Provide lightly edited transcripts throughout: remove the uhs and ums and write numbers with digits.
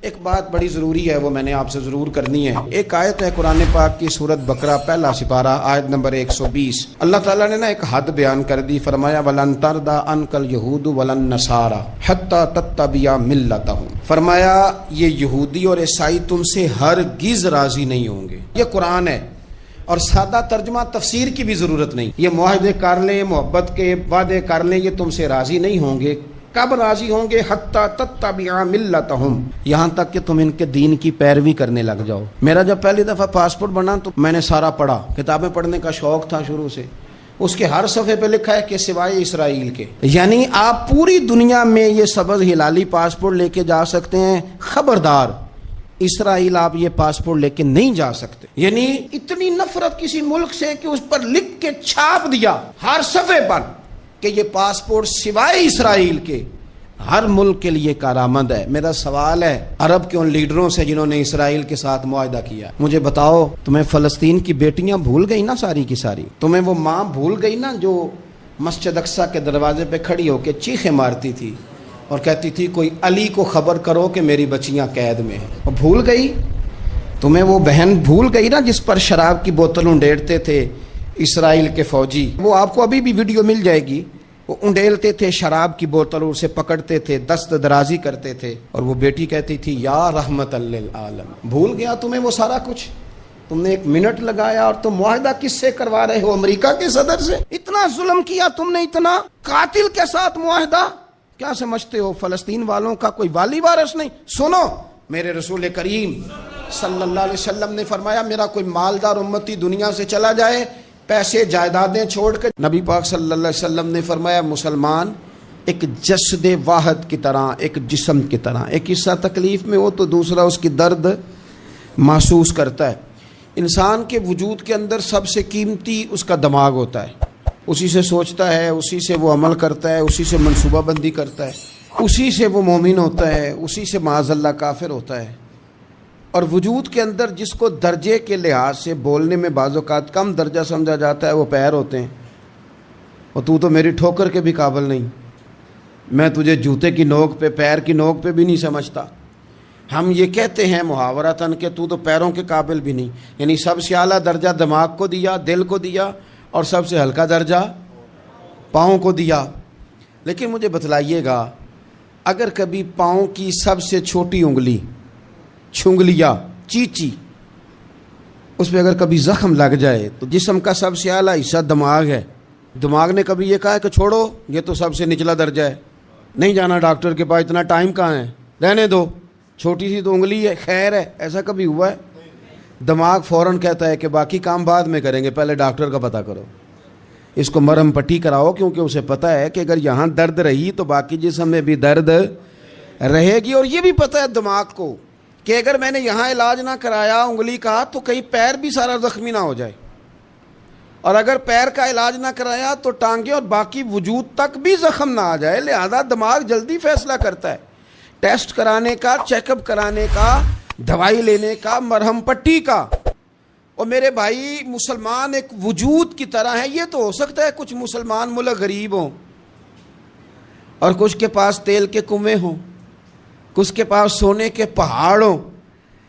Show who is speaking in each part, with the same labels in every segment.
Speaker 1: ایک بات بڑی ضروری ہے، وہ میں نے آپ سے ضرور کرنی ہے۔ ایک آیت ہے قرآن پاک کی سورت بقرہ پہلا سپارہ آیت نمبر 120۔ اللہ تعالیٰ نے ایک حد بیان کر دی، فرمایا وَلَن تَرْضَىٰ عَنْكَ الْيَهُودُ وَلَا النَّصَارَىٰ حَتَّىٰ تَتَّبِعَ مِلَّتَهُمْ۔ فرمایا یہ یہودی اور عیسائی تم سے ہرگز راضی نہیں ہوں گے۔ یہ قرآن ہے اور سادہ ترجمہ تفسیر کی بھی ضرورت نہیں۔ یہ معاہدے کر لیں، محبت کے وعدے کر لیں، یہ تم سے راضی نہیں ہوں گے۔ کب راضی ہوں گے؟ حتی تتبع ملتہم، یہاں تک کہ تم ان کے دین کی پیروی کرنے لگ جاؤ۔ میرا جب پہلی دفعہ پاسپورٹ بنا تو میں نے سارا پڑھا، کتابیں پڑھنے کا شوق تھا شروع سے۔ اس کے ہر صفحے پہ لکھا ہے کہ سوائے اسرائیل کے، یعنی آپ پوری دنیا میں یہ سبز ہلالی پاسپورٹ لے کے جا سکتے ہیں، خبردار اسرائیل آپ یہ پاسپورٹ لے کے نہیں جا سکتے۔ یعنی اتنی نفرت کسی ملک سے کہ اس پر لکھ کے چھاپ دیا ہر صفحے پر کہ یہ پاسپورٹ سوائے اسرائیل کے ہر ملک کے لیے کارآمد ہے۔ میرا سوال ہے عرب کے ان لیڈروں سے جنہوں نے اسرائیل کے ساتھ معاہدہ کیا، مجھے بتاؤ تمہیں فلسطین کی بیٹیاں بھول گئی نا ساری کی ساری؟ تمہیں وہ ماں بھول گئی نا جو مسجد اقصیٰ کے دروازے پہ کھڑی ہو کے چیخیں مارتی تھی اور کہتی تھی کوئی علی کو خبر کرو کہ میری بچیاں قید میں ہیں؟ وہ بھول گئی؟ تمہیں وہ بہن بھول گئی نا جس پر شراب کی بوتل انڈیڑتے تھے اسرائیل کے فوجی؟ وہ آپ کو ابھی بھی ویڈیو مل جائے گی، وہ انڈیلتے تھے شراب کی بوتل، اسے پکڑتے تھے، دست درازی کرتے تھے، اور وہ بیٹی کہتی تھی یا رحمت للعالم۔ بھول گیا تمہیں وہ سارا کچھ؟ تم نے ایک منٹ لگایا اور تم معاہدہ کس سے کروا رہے ہو؟ امریکہ کے صدر سے؟ اتنا ظلم کیا تم نے، اتنا قاتل کے ساتھ معاہدہ؟ کیا سمجھتے ہو فلسطین والوں کا کوئی والی وارث نہیں؟ سنو، میرے رسول کریم صلی اللہ علیہ وسلم نے فرمایا میرا کوئی مالدار امتی دنیا سے چلا جائے، پیسے جائیدادیں چھوڑ کے، نبی پاک صلی اللہ علیہ وسلم نے فرمایا مسلمان ایک جسد واحد کی طرح، ایک جسم کی طرح، ایک حصہ تکلیف میں ہو تو دوسرا اس کی درد محسوس کرتا ہے۔ انسان کے وجود کے اندر سب سے قیمتی اس کا دماغ ہوتا ہے، اسی سے سوچتا ہے، اسی سے وہ عمل کرتا ہے، اسی سے منصوبہ بندی کرتا ہے، اسی سے وہ مومن ہوتا ہے، اسی سے معاذ اللہ کافر ہوتا ہے۔ اور وجود کے اندر جس کو درجے کے لحاظ سے بولنے میں بعض اوقات کم درجہ سمجھا جاتا ہے وہ پیر ہوتے ہیں۔ اور تو میری ٹھوکر کے بھی قابل نہیں، میں تجھے جوتے کی نوک پہ، پیر کی نوک پہ بھی نہیں سمجھتا۔ ہم یہ کہتے ہیں محاورتاً کہ تو پیروں کے قابل بھی نہیں، یعنی سب سے اعلیٰ درجہ دماغ کو دیا، دل کو دیا، اور سب سے ہلکا درجہ پاؤں کو دیا۔ لیکن مجھے بتلائیے گا اگر کبھی پاؤں کی سب سے چھوٹی انگلی چھنگلیا چیچی اس پہ اگر کبھی زخم لگ جائے تو جسم کا سب سے اعلیٰ حصہ دماغ ہے، دماغ نے کبھی یہ کہا ہے کہ چھوڑو یہ تو سب سے نچلا درجہ ہے، نہیں جانا ڈاکٹر کے پاس، اتنا ٹائم کہاں ہے، رہنے دو، چھوٹی سی تو انگلی ہے، خیر ہے؟ ایسا کبھی ہوا ہے؟ دماغ فوراً کہتا ہے کہ باقی کام بعد میں کریں گے، پہلے ڈاکٹر کا پتہ کرو، اس کو مرہم پٹی کراؤ، کیونکہ اسے پتہ ہے کہ اگر یہاں درد رہی تو باقی جسم میں بھی درد رہے گی۔ اور یہ بھی پتہ ہے دماغ کو کہ اگر میں نے یہاں علاج نہ کرایا انگلی کا تو کہیں پیر بھی سارا زخمی نہ ہو جائے، اور اگر پیر کا علاج نہ کرایا تو ٹانگیں اور باقی وجود تک بھی زخم نہ آ جائے۔ لہذا دماغ جلدی فیصلہ کرتا ہے، ٹیسٹ کرانے کا، چیک اپ کرانے کا، دوائی لینے کا، مرہم پٹی کا۔ اور میرے بھائی مسلمان ایک وجود کی طرح ہے، یہ تو ہو سکتا ہے کچھ مسلمان ملک غریب ہوں اور کچھ کے پاس تیل کے کنویں ہوں، کچھ کے پاس سونے کے پہاڑ ہوں،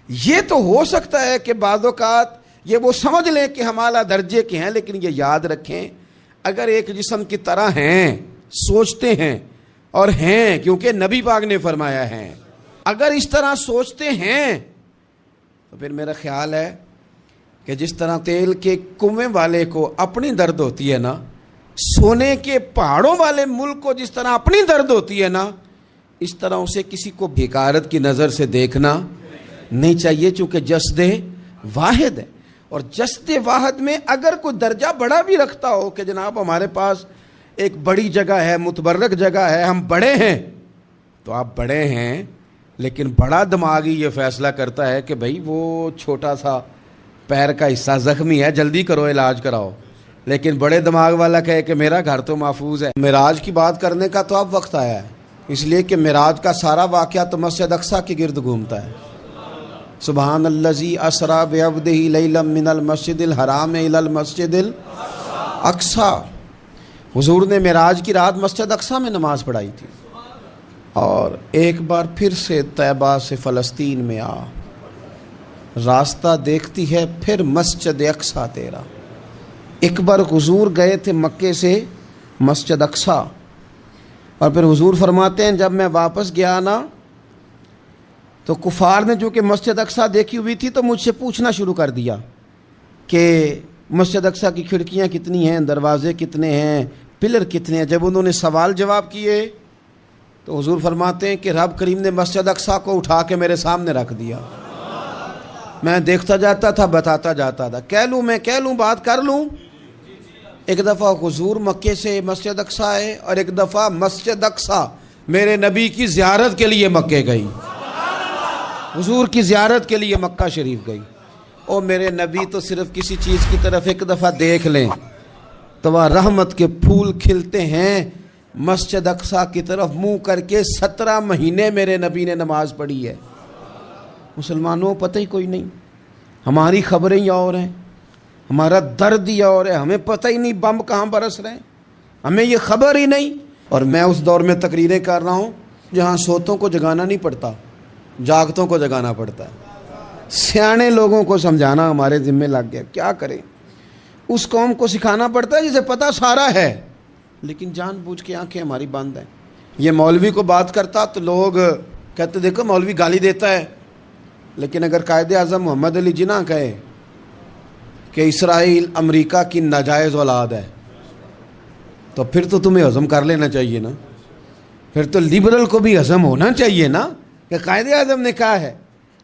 Speaker 1: یہ تو ہو سکتا ہے کہ بعض اوقات یہ وہ سمجھ لیں کہ ہم اعلیٰ درجے کے ہیں، لیکن یہ یاد رکھیں اگر ایک جسم کی طرح ہیں، سوچتے ہیں اور ہیں، کیونکہ نبی پاک نے فرمایا ہے، اگر اس طرح سوچتے ہیں تو پھر میرا خیال ہے کہ جس طرح تیل کے کنویں والے کو اپنی درد ہوتی ہے نا، سونے کے پہاڑوں والے ملک کو جس طرح اپنی درد ہوتی ہے نا، اس طرح اسے کسی کو بھیکارت کی نظر سے دیکھنا نہیں چاہیے، چونکہ جسد واحد ہے۔ اور جسد واحد میں اگر کوئی درجہ بڑا بھی رکھتا ہو کہ جناب ہمارے پاس ایک بڑی جگہ ہے، متبرک جگہ ہے، ہم بڑے ہیں، تو آپ بڑے ہیں، لیکن بڑا دماغ ہی یہ فیصلہ کرتا ہے کہ بھائی وہ چھوٹا سا پیر کا حصہ زخمی ہے، جلدی کرو علاج کراؤ، لیکن بڑے دماغ والا کہے کہ میرا گھر تو محفوظ ہے۔ معراج کی بات کرنے کا تو اب وقت آیا ہے، اس لیے کہ معراج کا سارا واقعہ تو مسجد اقصیٰ کے گرد گھومتا ہے۔ سبحان الذی اسریٰ بعبدہ لیلا من المسجد الحرام الی المسجد الاقصیٰ، حضور نے معراج کی رات مسجد اقصیٰ میں نماز پڑھائی تھی۔ اور ایک بار پھر سے طیبہ سے فلسطین میں آ، راستہ دیکھتی ہے پھر مسجد اقصیٰ تیرا۔ ایک بار حضور گئے تھے مکے سے مسجد اقصیٰ، اور پھر حضور فرماتے ہیں جب میں واپس گیا نا تو کفار نے جو کہ مسجد اقصیٰ دیکھی ہوئی تھی تو مجھ سے پوچھنا شروع کر دیا کہ مسجد اقصیٰ کی کھڑکیاں کتنی ہیں، دروازے کتنے ہیں، پلر کتنے ہیں۔ جب انہوں نے سوال جواب کیے تو حضور فرماتے ہیں کہ رب کریم نے مسجد اقصیٰ کو اٹھا کے میرے سامنے رکھ دیا۔ میں دیکھتا جاتا تھا، بتاتا جاتا تھا، کہہ لوں بات کر لوں۔ ایک دفعہ حضور مکے سے مسجد اقصیٰ آئے اور ایک دفعہ مسجد اقصیٰ میرے نبی کی زیارت کے لیے مکے گئی، حضور کی زیارت کے لیے مکہ شریف گئی۔ اور میرے نبی تو صرف کسی چیز کی طرف ایک دفعہ دیکھ لیں تو وہ رحمت کے پھول کھلتے ہیں۔ مسجد اقصیٰ کی طرف منہ کر کے 17 مہینے میرے نبی نے نماز پڑھی ہے۔ مسلمانوں پتہ ہی کوئی نہیں، ہماری خبریں ہی اور ہیں، ہمارا درد ہی اور ہے، ہمیں پتہ ہی نہیں بم کہاں برس رہے ہیں، ہمیں یہ خبر ہی نہیں۔ اور میں اس دور میں تقریریں کر رہا ہوں جہاں سوتوں کو جگانا نہیں پڑتا، جاگتوں کو جگانا پڑتا ہے۔ سیانے لوگوں کو سمجھانا ہمارے ذمہ لگ گیا، کیا کریں؟ اس قوم کو سکھانا پڑتا ہے جسے پتہ سارا ہے، لیکن جان بوجھ کے آنکھیں ہماری بند ہیں۔ یہ مولوی کو بات کرتا تو لوگ کہتے دیکھو مولوی گالی دیتا ہے، لیکن اگر قائد اعظم محمد علی جناح کہے کہ اسرائیل امریکہ کی ناجائز اولاد ہے تو پھر تو تمہیں ہضم کر لینا چاہیے نا، پھر تو لبرل کو بھی ہضم ہونا چاہیے نا کہ قائد اعظم نے کہا ہے،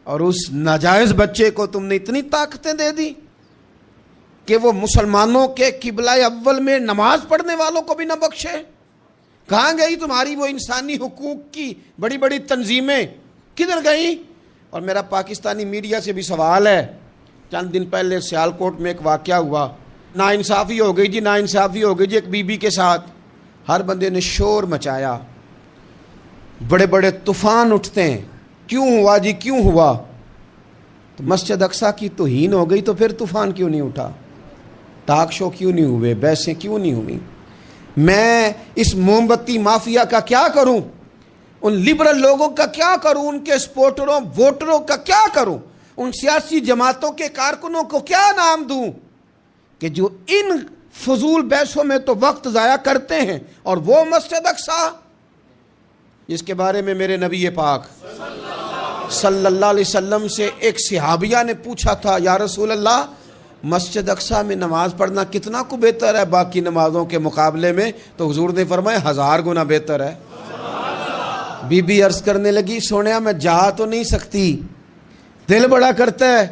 Speaker 1: اور اس ناجائز بچے کو تم نے اتنی طاقتیں دے دی کہ وہ مسلمانوں کے قبلہ اول میں نماز پڑھنے والوں کو بھی نہ بخشے۔ کہاں گئی تمہاری وہ انسانی حقوق کی بڑی بڑی تنظیمیں، کدھر گئی؟ اور میرا پاکستانی میڈیا سے بھی سوال ہے، چند دن پہلے سیالکوٹ میں ایک واقعہ ہوا، ناانصافی ہو گئی جی، ناانصافی ہو گئی جی ایک بی بی کے ساتھ۔ ہر بندے نے شور مچایا، بڑے بڑے طوفان اٹھتے ہیں، کیوں ہوا جی کیوں ہوا؟ تو مسجد اقصیٰ کی توہین ہو گئی تو پھر طوفان کیوں نہیں اٹھا؟ ٹاک شو کیوں نہیں ہوئے؟ بحثیں کیوں نہیں ہوئی؟ میں اس موم بتی مافیا کا کیا کروں؟ ان لبرل لوگوں کا کیا کروں؟ ان کے سپورٹروں ووٹروں کا کیا کروں؟ ان سیاسی جماعتوں کے کارکنوں کو کیا نام دوں کہ جو ان فضول بحثوں میں تو وقت ضائع کرتے ہیں، اور وہ مسجد اقصیٰ جس کے بارے میں میرے نبی پاک صلی اللہ علیہ وسلم سے ایک صحابیہ نے پوچھا تھا، یا رسول اللہ مسجد اقصیٰ میں نماز پڑھنا کتنا کو بہتر ہے باقی نمازوں کے مقابلے میں؟ تو حضور نے فرمایا 1000 گنا بہتر ہے۔ بی بی عرض کرنے لگی سونیا میں جا تو نہیں سکتی، دل بڑا کرتا ہے۔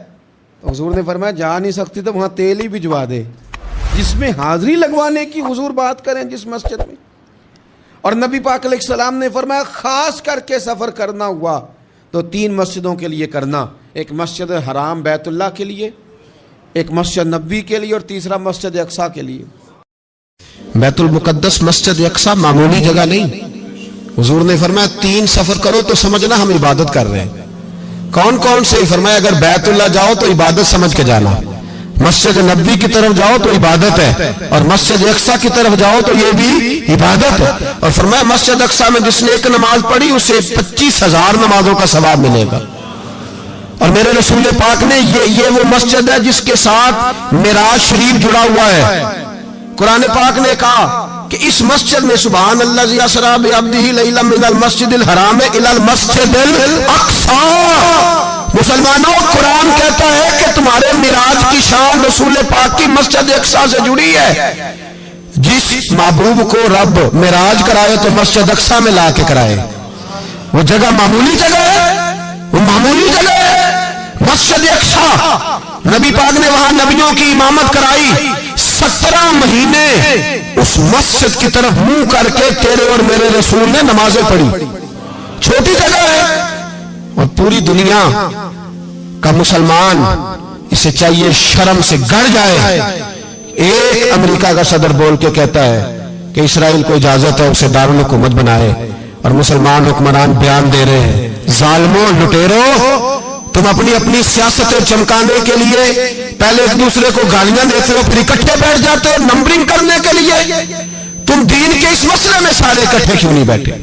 Speaker 1: تو حضور نے فرمایا جا نہیں سکتی تو وہاں تیل ہی بھجوا دے، جس میں حاضری لگوانے کی حضور بات کریں جس مسجد میں۔ اور نبی پاک علیہ السلام نے فرمایا خاص کر کے سفر کرنا ہوا تو 3 مسجدوں کے لیے کرنا، ایک مسجد حرام بیت اللہ کے لیے، ایک مسجد نبوی کے لیے، اور تیسرا مسجد اقصیٰ کے لیے۔ بیت المقدس مسجد اقصیٰ معمولی جگہ نہیں، حضور نے فرمایا 3 سفر کرو تو سمجھنا ہم عبادت کر رہے ہیں۔ کون کون سے؟ فرمایا اگر بیت اللہ جاؤ تو عبادت سمجھ کے جانا، مسجد نبوی کی طرف جاؤ تو عبادت ہے، اور مسجد اقصیٰ کی طرف جاؤ تو یہ بھی عبادت ہے۔ اور فرمایا مسجد اقصیٰ میں جس نے ایک نماز پڑھی اسے 25,000 نمازوں کا ثواب ملے گا۔ اور میرے رسول پاک نے یہ وہ مسجد ہے جس کے ساتھ معراج شریف جڑا ہوا ہے۔ قرآن پاک نے کہا کہ اس مسجد میں سبحان اللہ اسریٰ بعبدہ لیلا من المسجد الحرام الی المسجد الاقصیٰ۔ مسلمانوں قرآن کہتا ہے کہ تمہارے معراج کی شان رسول پاک کی مسجد اقصیٰ سے جڑی ہے۔ جس محبوب کو رب معراج کرائے تو مسجد اقصیٰ میں لا کے کرائے۔ وہ جگہ معمولی جگہ ہے، وہ معمولی جگہ ہے مسجد اقصیٰ۔ نبی پاک نے وہاں نبیوں کی امامت کرائی، 17 مہینے اس مسجد کی طرف منہ کر کے تیرے اور میرے رسول نے نمازیں پڑھی۔ چھوٹی جگہ ہے، اور پوری دنیا کا مسلمان اسے چاہیے شرم سے گڑ جائے۔ ایک امریکہ کا صدر بول کے کہتا ہے کہ اسرائیل کو اجازت ہے اسے دارالحکومت بنائے، اور مسلمان حکمران بیان دے رہے ہیں ظالموں لٹیروں تم اپنی سیاستیں چمکانے کے لیے پہلے ایک دوسرے کو گالیاں دیتے ہو، پھر اکٹھے بیٹھ جاتے ہو نمبرنگ کرنے کے لیے۔ تم دین کے اس مسئلے میں سارے اکٹھے کیوں نہیں بیٹھے؟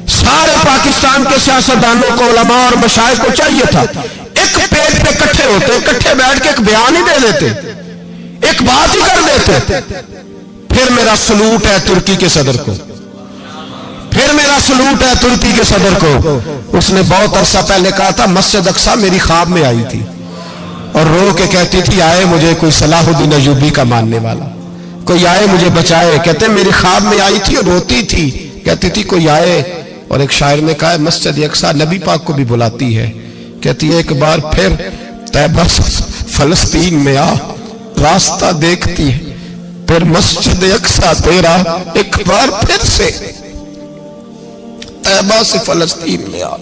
Speaker 1: سارے پاکستان کے سیاستدانوں کو، علماء اور مشائخ کو چاہیے تھا ایک پیج پہ اکٹھے ہوتے، اکٹھے بیٹھ کے ایک بیان ہی دے دیتے، ایک بات ہی کر دیتے. پھر میرا سلوٹ ہے ترکی کے صدر کو، پھر میرا سلوٹ ہے ترکی کے صدر کو. اس نے بہت عرصہ پہلے کہا تھا مسجد اقصی میری خواب میں آئی تھی اور رو کے کہتی تھی آئے مجھے کوئی صلاح الدین ایوبی کا ماننے والا، کوئی آئے مجھے بچائے. کہتے میری خواب میں آئی تھی اور روتی تھی، کہتی تھی کوئی آئے. اور ایک شاعر نے کہا ہے مسجد اقصی نبی پاک کو بھی بلاتی ہے، کہتی ہے ایک بار پھر طیبہ فلسطین میں آ، راستہ دیکھتی ہے پھر مسجد اقصی تیرا، ایک بار پھر سے طیبہ سے فلسطین میں آ،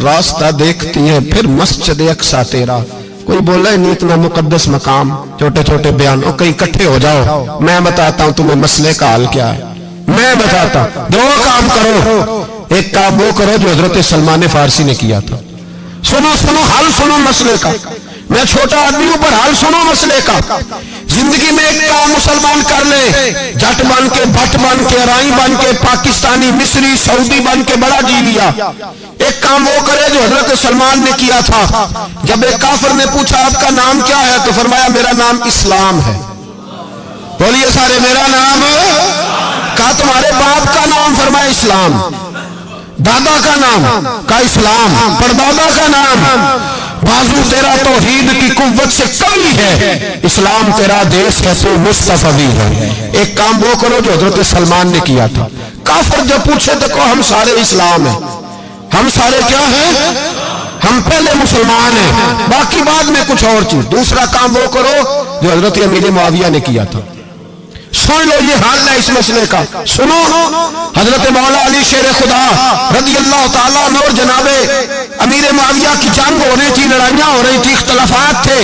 Speaker 1: راستہ دیکھتی ہے پھر مسجد اقصی تیرا. کوئی بولا ہے نہیں اتنا مقدس مقام، چھوٹے چھوٹے بیانوں کہیں اکٹھے ہو جاؤ، میں بتاتا ہوں تمہیں مسئلے کا حل کیا ہے. میں بتاتا ہوں دو کام کرو. ایک کام وہ کرو جو حضرت سلمان فارسی نے کیا تھا، سنو سنو حل سنو مسئلے کا. میں چھوٹا آدمی ہوں پر حل سنو مسئلے کا. زندگی میں ایک کام مسلمان کر لے، جٹ بن کے، بھٹ بن کے، رائی بن کے، پاکستانی، مصری، سعودی بن کے بڑا جی لیا. ایک کام وہ کرے جو حضرت سلمان نے کیا تھا. جب ایک کافر نے پوچھا آپ کا نام کیا ہے تو فرمایا میرا نام اسلام ہے. بولیے سارے میرا نام. کہا تمہارے باپ کا نام؟ فرمایا اسلام. دادا کا نام؟ کا اسلام. پردادا کا نام؟ بازو تیرا توحید کی قوت سے کمی ہے، اسلام تیرا دیش ہے تو مصطفی ہے. ایک کام وہ کرو جو حضرت سلمان نے کیا تھا. کافر جب پوچھے تو کہو ہم سارے اسلام ہیں. ہم سارے کیا ہیں؟ ہم پہلے مسلمان ہیں، باقی بعد میں کچھ اور چیز. دوسرا کام وہ کرو جو حضرت امیر معاویہ نے کیا تھا. سن لو یہ حال ہے اس مسئلے کا. سنو حضرت مولا علی شیر خدا رضی اللہ تعالیٰ عنہ اور جناب امیر معاویہ کی جنگ ہو رہی تھی، لڑائیاں ہو رہی تھی، اختلافات تھے،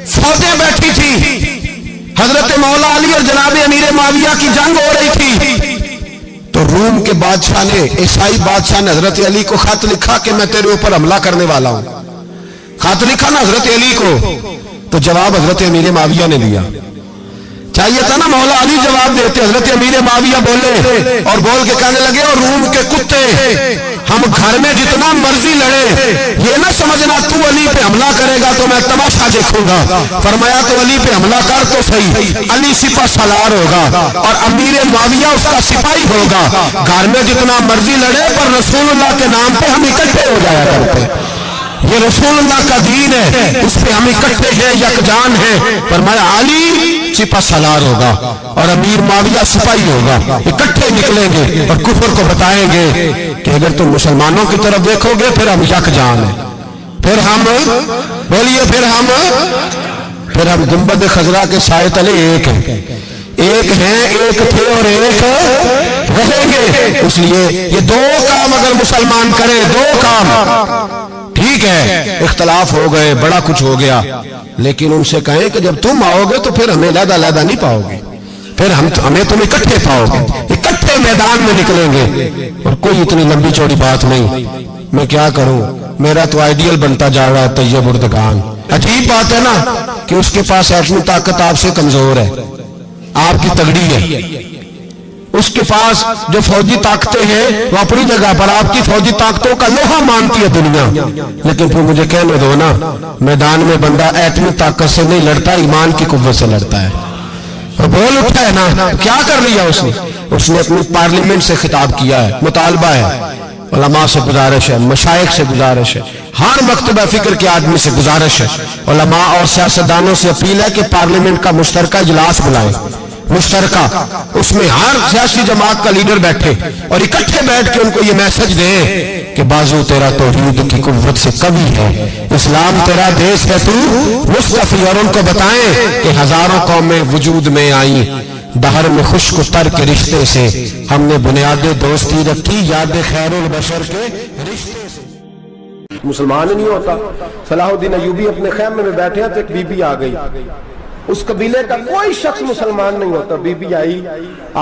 Speaker 1: فوجیں بیٹھی تھی. حضرت مولا علی اور جناب امیر معاویہ کی جنگ ہو رہی تھی تو روم کے بادشاہ نے، عیسائی بادشاہ نے حضرت علی کو خط لکھا کہ میں تیرے اوپر حملہ کرنے والا ہوں. خط لکھا نا حضرت علی کو، تو جواب حضرت امیر معاویہ نے دیا. چاہیے تھا نا مولا علی جواب دیتے. حضرت امیر معاویہ بولے اور بول کے کہنے لگے اور روم کے کتے ہم گھر میں جتنا مرضی لڑے، یہ نہ سمجھنا تو علی پہ حملہ کرے گا تو میں تماشا دیکھوں گا. فرمایا تو علی پہ حملہ کر تو صحیح، علی سپہ سالار ہوگا اور امیر معاویہ اس کا سپاہی ہوگا. گھر میں جتنا مرضی لڑے پر رسول اللہ کے نام پہ ہم اکٹھے ہو جایا کرتے. یہ رسول اللہ کا دین ہے، اس پہ ہم اکٹھے ہیں، یکجان ہیں. فرمایا علی سپہ سالار ہوگا اور امیر معاویہ سپاہی ہوگا، اکٹھے نکلیں گے اور کفر کو بتائیں گے کہ اگر تم مسلمانوں کی طرف دیکھو گے پھر ہم یکجان ہیں. پھر ہم بولیے پھر ہم گنبد خضرا کے سائے تلے ایک ہیں، ایک ہیں، ایک تھے اور ایک رہیں گے. اس لیے یہ دو کام اگر مسلمان کرے، دو کام ٹھیک ہے، اختلاف ہو گئے، بڑا کچھ ہو گیا، لیکن ان سے کہیں کہ جب تم آؤ گے تو پھر ہمیں علیحدہ علیحدہ نہیں پاؤ گے، پھر ہمیں تم اکٹھے پاؤ گے، اکٹھے میدان میں نکلیں گے. اور کوئی اتنی لمبی چوڑی بات نہیں. میں کیا کروں، میرا تو آئیڈیل بنتا جا رہا ہے طیب اردگان. عجیب بات ہے نا کہ اس کے پاس ایٹمی طاقت آپ سے کمزور ہے، آپ کی تگڑی ہے. اس کے پاس جو فوجی طاقتیں ہیں وہ اپنی جگہ پر، آپ کی فوجی طاقتوں کا لوہا مانتی ہے دنیا. لیکن پھر مجھے کہنے دو نا، میدان میں بندہ ایٹمی طاقت سے نہیں لڑتا، ایمان کی قوت سے لڑتا ہے. اور بول اٹھا ہے نا، کیا کر لیا اس نے اپنی پارلیمنٹ سے خطاب کیا ہے، مطالبہ ہے، علماء سے گزارش ہے، مشائخ سے گزارش ہے، ہر مکتبہ فکر کے آدمی سے گزارش ہے، علماء اور سیاستدانوں سے اپیل ہے کہ پارلیمنٹ کا مشترکہ اجلاس بلائیں. مشترکہ اس میں ہر سیاسی جماعت کا لیڈر بیٹھے اور اکٹھے بیٹھ کے ان کو یہ میسج دیں کہ بازو تیرا توحید کی قوت سے قوی ہے، اسلام تیرا دیش ہے تو مصطفی. اور ان کو بتائیں کہ ہزاروں قومیں وجود میں آئیں، دہر میں خشک و تر کے رشتے سے ہم نے بنیاد دوستی رکھی، یاد خیر البشر کے رشتے سے. مسلمان نہیں ہوتا. صلاح الدین ایوبی اپنے خیمے میں بیٹھے ہیں تو ایک بی بی آ گئی، اس قبیلے کا کوئی شخص مسلمان نہیں ہوتا. بی بی آئی،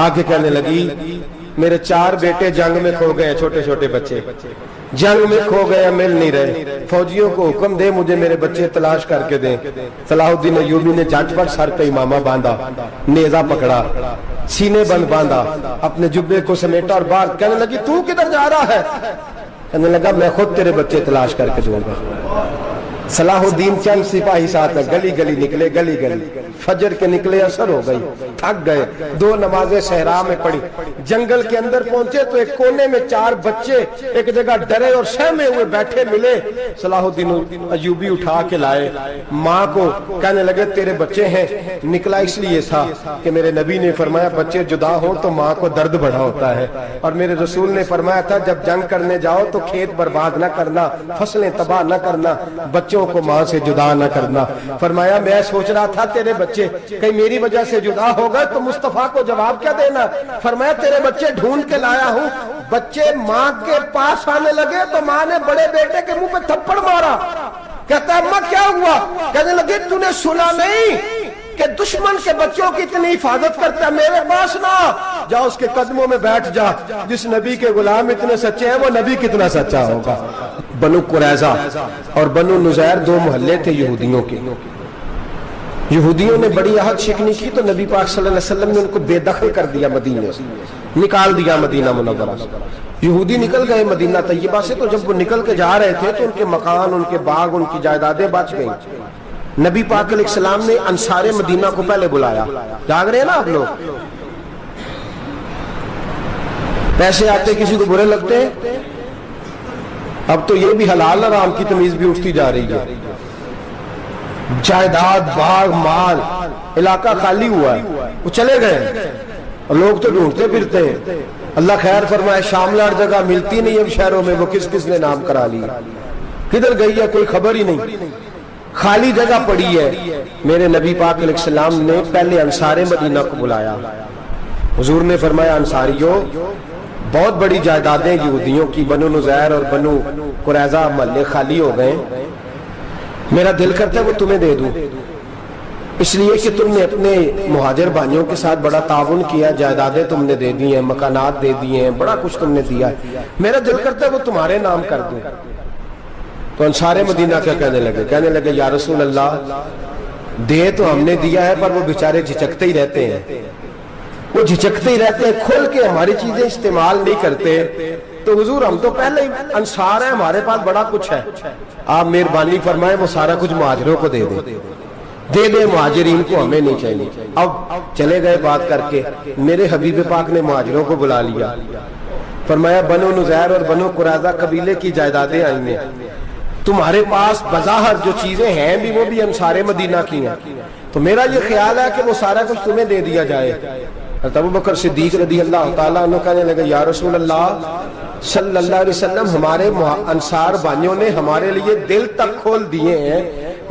Speaker 1: آگے کہنے لگی میرے 4 بیٹے جنگ میں کھو گئے، چھوٹے چھوٹے بچے.
Speaker 2: جنگ میں کھو گیا مل نہیں رہے، فوجیوں کو حکم دے مجھے میرے بچے تلاش کر کے دیں۔ صلاح الدین ایوبی نے جھٹ پر سر پہ امامہ باندھا، نیزہ پکڑا، سینے بند باندھا، اپنے جبے کو سمیٹا اور باہر کہنے لگی تو کدھر جا رہا ہے؟ کہنے لگا میں خود تیرے بچے تلاش کر کے دوں گا۔ صلاح الدین چند سپاہی ساتھ میں گلی گلی نکلے، گلی گلی فجر کے نکلے، اثر ہو گئی، تھک گئے، 2 نمازیں صحرا میں پڑھی، جنگل کے اندر پہنچے تو ایک کونے میں 4 بچے ایک جگہ ڈرے اور سہمے ہوئے بیٹھے ملے۔ صلاح الدین ایوبی اٹھا کے لائے، ماں کو کہنے لگے تیرے بچے ہیں۔ نکلا اس لیے تھا کہ میرے نبی نے فرمایا بچے جدا ہوں تو ماں کو درد بڑا ہوتا ہے، اور میرے رسول نے فرمایا تھا جب جنگ کرنے جاؤ تو کھیت برباد نہ کرنا، فصلیں تباہ نہ کرنا، بچوں کو ماں سے جدا نہ کرنا۔ فرمایا میں سوچ رہا تھا تیرے بچے کہیں میری وجہ سے جدا ہو گئے تو مصطفیٰ کو جواب کیا دینا۔ فرمایا تیرے بچے ڈھونڈ کے لایا ہوں۔ بچے ماں کے پاس آنے لگے تو ماں نے بڑے بیٹے کے منہ پہ تھپڑ مارا۔ کہتا ہے اماں کیا ہوا؟ کہنے لگے تو نے سنا نہیں کہ دشمن کے بچوں کی اتنی حفاظت کرتا ہے، میرے پاس نہ جا، اس کے قدموں میں بیٹھ جا۔ جس نبی کے غلام اتنے سچے ہیں وہ نبی کتنا سچا ہوگا۔ بنو قریظہ اور بنو نذیر 2 محلے تھے یہودیوں کے۔ یہودیوں نے بڑی عہد شکنی کی تو نبی پاک صلی اللہ علیہ وسلم نے ان کو بے دخل کر دیا، مدینے سے نکال دیا، مدینہ منورہ سے۔ یہودی نکل گئے مدینہ طیبہ سے، تو جب وہ نکل کے جا رہے تھے تو ان کے مکان، ان کے باغ، ان کی جائیدادیں بچ گئیں۔ نبی پاک علیہ السلام نے انصار مدینہ کو پہلے بلایا، جاگ رہے ہیں نا آپ لوگ؟ پیسے آتے کسی کو برے لگتے ہیں؟ اب تو یہ بھی حلال حرام کی تمیز بھی اٹھتی جا رہی ہے۔ جائیداد، باغ، مال، علاقہ خالی ہوا ہے، وہ چلے گئے اور لوگ تو ڈھونڈتے پھرتے ہیں۔ اللہ خیر فرمائے، شاملہ جگہ ملتی نہیں اب شہروں میں، وہ کس کس نے نام کرا لیا، کدھر گئی ہے کوئی خبر ہی نہیں، خالی جگہ پڑی ہے۔ میرے نبی پاک علیہ السلام نے پہلے انصار مدینہ کو بلایا۔ حضور نے فرمایا انصاریوں بہت بڑی جائیدادیں یہودیوں کی، بنو نذیر اور بنو قریظہ محلے خالی ہو گئے، میرا دل کرتا ہے وہ تمہیں دے دوں، اس لیے کہ تم نے اپنے مہاجر بھائیوں کے ساتھ بڑا تعاون کیا، جائیدادیں تم نے دے دی ہیں، مکانات دے دیے ہیں، بڑا کچھ تم نے دیا ہے، میرا دل کرتا ہے وہ تمہارے نام کر دوں۔ تو انصار مدینہ کیا کہنے لگے یا رسول اللہ دے تو ہم نے دیا ہے پر وہ بیچارے جھچکتے ہی رہتے ہیں، وہ جھچکتے ہی رہتے ہیں، کھل کے ہماری چیزیں استعمال نہیں کرتے۔ تو حضور ہم تو پہلے ہی انصار ہیں، ہمارے پاس بڑا کچھ ہے، آپ مہربانی فرمائیں وہ سارا کچھ مہاجروں کو دے دے مہاجرین کو، ہمیں نہیں چاہیے۔ اب چلے گئے بات کر کے، میرے حبیب پاک نے مہاجروں کو بلا لیا، فرمایا بنو نذیر اور بنو قریظہ قبیلے کی جائیدادیں آئی ہیں، تمہارے پاس بظاہر جو چیزیں ہیں بھی وہ بھی انصار مدینہ کی ہیں، تو میرا یہ خیال ہے کہ وہ سارا کچھ تمہیں دے دیا جائے۔ ابو بکر صدیق رضی اللہ تعالیٰ عنہ کہنے لگے یا رسول اللہ صلی اللہ علیہ وسلم ہمارے انصار بھائیوں نے ہمارے لیے دل تک کھول دیے ہیں،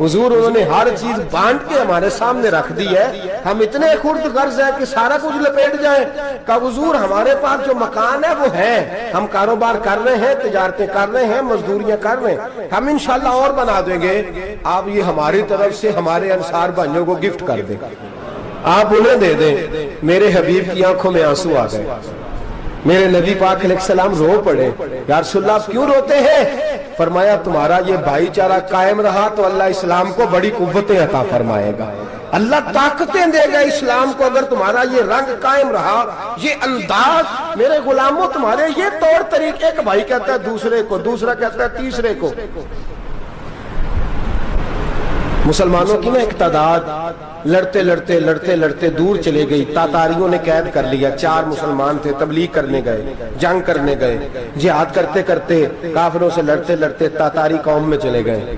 Speaker 2: حضور انہوں نے ہر چیز بانٹ کے ہمارے سامنے رکھ دی ہے، ہم اتنے خرد غرض ہیں کہ سارا کچھ لپیٹ جائیں۔ کہا حضور ہمارے پاس جو مکان ہے وہ ہے، ہم کاروبار کر رہے ہیں، تجارتیں کر رہے ہیں، مزدوریاں کر رہے ہیں، ہم انشاءاللہ اور بنا دیں گے، آپ یہ ہماری طرف سے ہمارے انصار بھائیوں کو گفٹ کر دیں، آپ انہیں دے دیں۔ میرے حبیب کی آنکھوں میں آنسو آ گئے، میرے نبی پاک علیہ السلام رو پڑے، یا رسول اللہ آپ کیوں روتے ہیں؟ فرمایا تمہارا یہ بھائی چارہ قائم رہا تو اللہ اسلام کو بڑی قوتیں عطا فرمائے گا، اللہ طاقتیں دے گا اسلام کو، اگر تمہارا یہ رنگ قائم رہا، یہ انداز، میرے غلاموں تمہارے یہ طور طریقے، ایک بھائی کہتا ہے دوسرے کو، دوسرا کہتا ہے تیسرے کو۔ مسلمانوں کی نا ایک تعداد لڑتے لڑتے لڑتے لڑتے دور چلے گئی، تاتاریوں نے قید کر لیا، 4 مسلمان تھے، تبلیغ کرنے گئے، جنگ کرنے گئے، جہاد کرتے کرتے کافروں سے لڑتے لڑتے تاتاری قوم میں چلے گئے،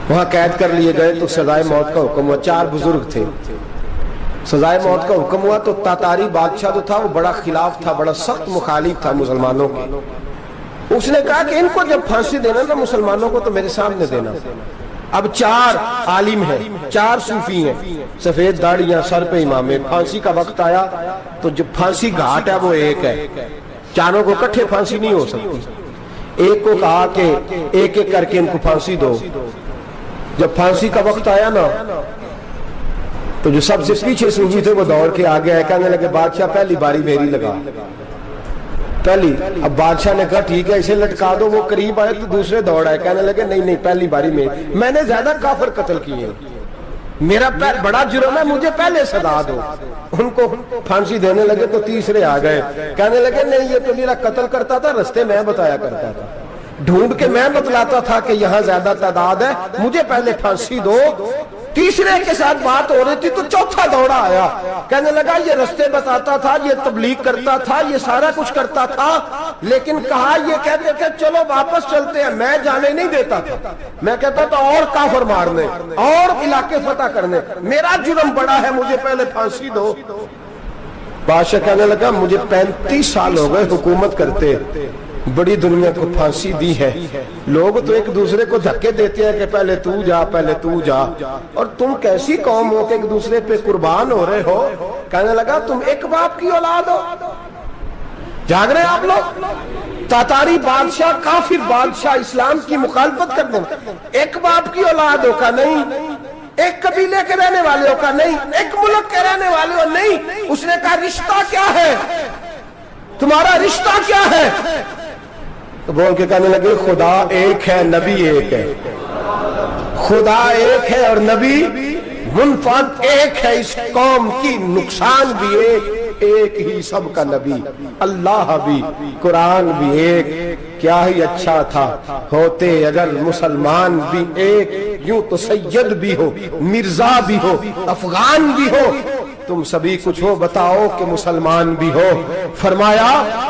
Speaker 2: وہاں قید کر لیے گئے تو سزائے موت کا حکم ہوا، 4 بزرگ تھے، سزائے موت کا حکم ہوا تو تاتاری بادشاہ جو تھا وہ بڑا خلاف تھا، بڑا سخت مخالف تھا مسلمانوں کے، اس نے کہا کہ ان کو جب پھانسی دینا نا مسلمانوں کو تو میرے سامنے دینا۔ اب 4 عالم ہیں، 4 صوفی ہیں، سفید داڑیاں، سر پہ امامے، پھانسی کا وقت آیا تو جو پھانسی گھاٹ ہے وہ ایک ہے، چاروں کو کٹھے پھانسی نہیں ہو سکتی، ایک کو کہا کہ ایک ایک کر کے ان کو پھانسی دو۔ جب پھانسی کا وقت آیا نا تو جو سب سے پیچھے صوفی تھے وہ دوڑ کے آگے آئے، کہنے لگے بادشاہ پہلی باری میری لگا۔ پہلی. اب بادشاہ نے کہا ٹھیک ہے اسے لٹکا دو. وہ قریب آئے تو دوسرے دوڑ آئے, کہنے لگے نہیں نہیں پہلی باری میں نے زیادہ کافر قتل کیے, میرا بڑا جرم ہے, مجھے پہلے سزا دو. ان کو پھانسی دینے لگے تو تیسرے آ گئے, کہنے لگے نہیں یہ تو میرا قتل کرتا تھا, رستے میں بتایا کرتا تھا, ڈھونڈ کے میں بتلاتا تھا کہ یہاں زیادہ تعداد ہے, مجھے پہلے پھانسی دو. تیسرے کے ساتھ بات ہو رہی تھی تو چوتھا دوڑا آیا, کہنے لگا یہ رستے بتاتا تھا, یہ تبلیغ کرتا تھا, یہ سارا کچھ کرتا تھا, لیکن کہا یہ کہتے تھے چلو واپس چلتے ہیں, میں جانے نہیں دیتا تھا, میں کہتا تھا اور کافر مارنے اور علاقے فتح کرنے, میرا جرم بڑا ہے, مجھے پہلے پھانسی دو. بادشاہ کہنے لگا مجھے 35 سال ہو گئے حکومت کرتے, بڑی دنیا کو پھانسی دی ہے, لوگ تو ایک دوسرے کو دھکے دیتے ہیں کہ پہلے تو جا پہلے تو جا, اور تم کیسی قوم ہو کہ ایک دوسرے پہ قربان ہو رہے ہو. کہنے لگا تم ایک باپ کی اولاد ہو. جاگ رہے ہیں آپ لوگ؟ تاتاری بادشاہ, کافر بادشاہ, اسلام کی مخالفت کر دیں, ایک باپ کی اولاد ہو کا نہیں, ایک قبیلے کے رہنے والے ہو کا نہیں, ایک ملک کے رہنے والے ہو نہیں. اس نے کہا رشتہ کیا ہے تمہارا, رشتہ کیا ہے؟ تو بول کے کہنے لگے خدا ایک ہے نبی ایک ہے, خدا ایک ہے اور نبی منفرد ایک ہے, اس قوم کی نقصان بھی ایک ہی سب کا نبی, اللہ بھی قرآن بھی ایک. کیا ہی اچھا تھا ہوتے اگر مسلمان بھی ایک, یوں تو سید بھی ہو, مرزا بھی ہو, افغان بھی ہو, تم سبھی کچھ ہو, بتاؤ کہ مسلمان بھی ہو. فرمایا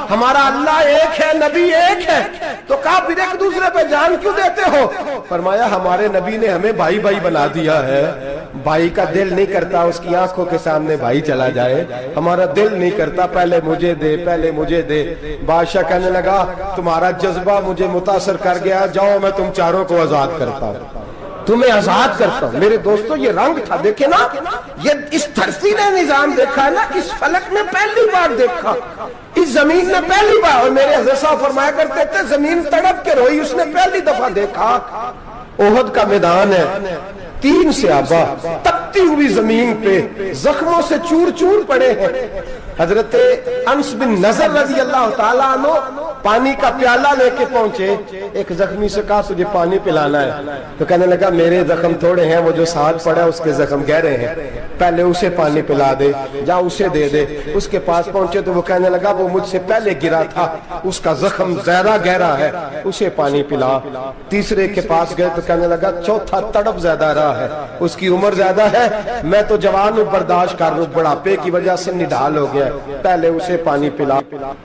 Speaker 2: ہمارا اللہ ایک ہے, نبی ایک ہے. تو کہا پھر ایک دوسرے پہ جان کیوں دیتے ہو؟ فرمایا ہمارے نبی نے ہمیں بھائی بھائی بنا دیا ہے, بھائی کا دل نہیں کرتا اس کی آنکھوں کے سامنے بھائی چلا جائے, ہمارا دل نہیں کرتا پہلے مجھے دے پہلے مجھے دے. بادشاہ کہنے لگا تمہارا جذبہ مجھے متاثر کر گیا, جاؤ میں تم چاروں کو آزاد کرتا ہوں, تمہیں آزاد کرتا ہوں. میرے دوستو یہ رنگ تھا, دیکھیں نا, یہ اس دھرتی نے نظام دیکھا ہے نا, اس فلک نے پہلی بار دیکھا, اس زمین نے پہلی بار. اور میرے حضرت صاحب فرمایا کرتے تھے زمین تڑپ کے روئی, اس نے پہلی دفعہ دیکھا. احد کا میدان ہے, 3 صحابہ تپتی ہوئی زمین پہ زخموں سے چور چور پڑے ہیں. حضرت انس بن نضر رضی اللہ تعالیٰ عنہ پانی کا پیالہ لے کے پہنچے, ایک زخمی سے کہا تجھے پانی پلانا ہے, تو کہنے لگا میرے زخم تھوڑے ہیں, وہ جو ساتھ پڑا اس کے زخم گہرے ہیں, پہلے اسے پانی پلا دے, جا اسے دے دے. اس کے پاس پہنچے تو وہ کہنے لگا وہ مجھ سے پہلے گرا تھا, اس کا زخم زیادہ گہرا ہے, اسے پانی پلا. تیسرے کے پاس گئے تو کہنے لگا چوتھا تڑپ زیادہ رہا ہے, اس کی عمر زیادہ ہے, میں تو جوان ہوں برداشت کر لوں, بڑھاپے کی وجہ سے نڈھال ہو گیا, پہلے اسے پانی پلا.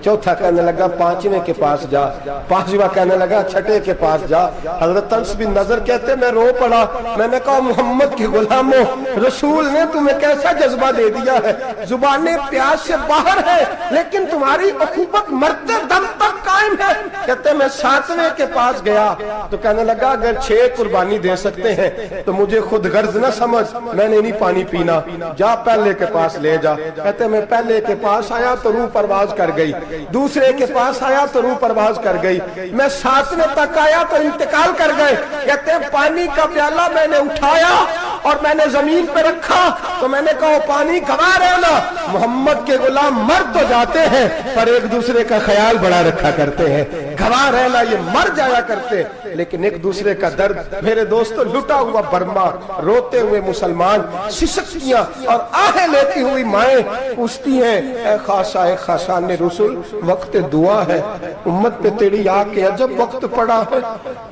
Speaker 2: چوتھا کہنے لگا 5ویں کے پاس جا, 5واں کہنے لگا 6ٹھے کے پاس جا. حضرت انس بن نضر کہتے میں رو پڑا, میں نے کہا محمد کے غلاموں, رسول نے تمہیں کیسا جذبہ دے دیا ہے, زبانیں پیاس سے باہر ہے لیکن تمہاری اخوت مرتے دم تک قائم ہے. کہتے میں 7ویں کے پاس گیا تو کہنے لگا اگر 6 قربانی دے سکتے ہیں تو مجھے خود غرض نہ سمجھ, میں نے نہیں پانی پینا, جا پہلے کے پاس لے جا. کہتے میں پہلے کے پاس آیا تو روح پرواز کر گئی, دوسرے کے پاس آیا تو روح پرواز کر گئی, میں 7ویں تک آیا تو انتقال کر گئے. کہتے ہیں پانی کا پیالہ میں نے اٹھایا اور میں نے زمین پہ رکھا تو میں نے کہا پانی گوا رہنا, محمد کے غلام مر تو جاتے ہیں پر ایک دوسرے کا خیال بڑا رکھا کرتے ہیں, گوا رہنا یہ مر جایا کرتے لیکن ایک دوسرے کا درد. میرے دوستو لٹا ہوا برما, روتے ہوئے مسلمان, سسکیاں اور آہیں لیتی ہوئی مائیں پوچھتی ہیں اے خاصا اے خاصان رسول, وقت دعا ہے, امت پہ تیری آ کے عجب وقت پڑا ہے.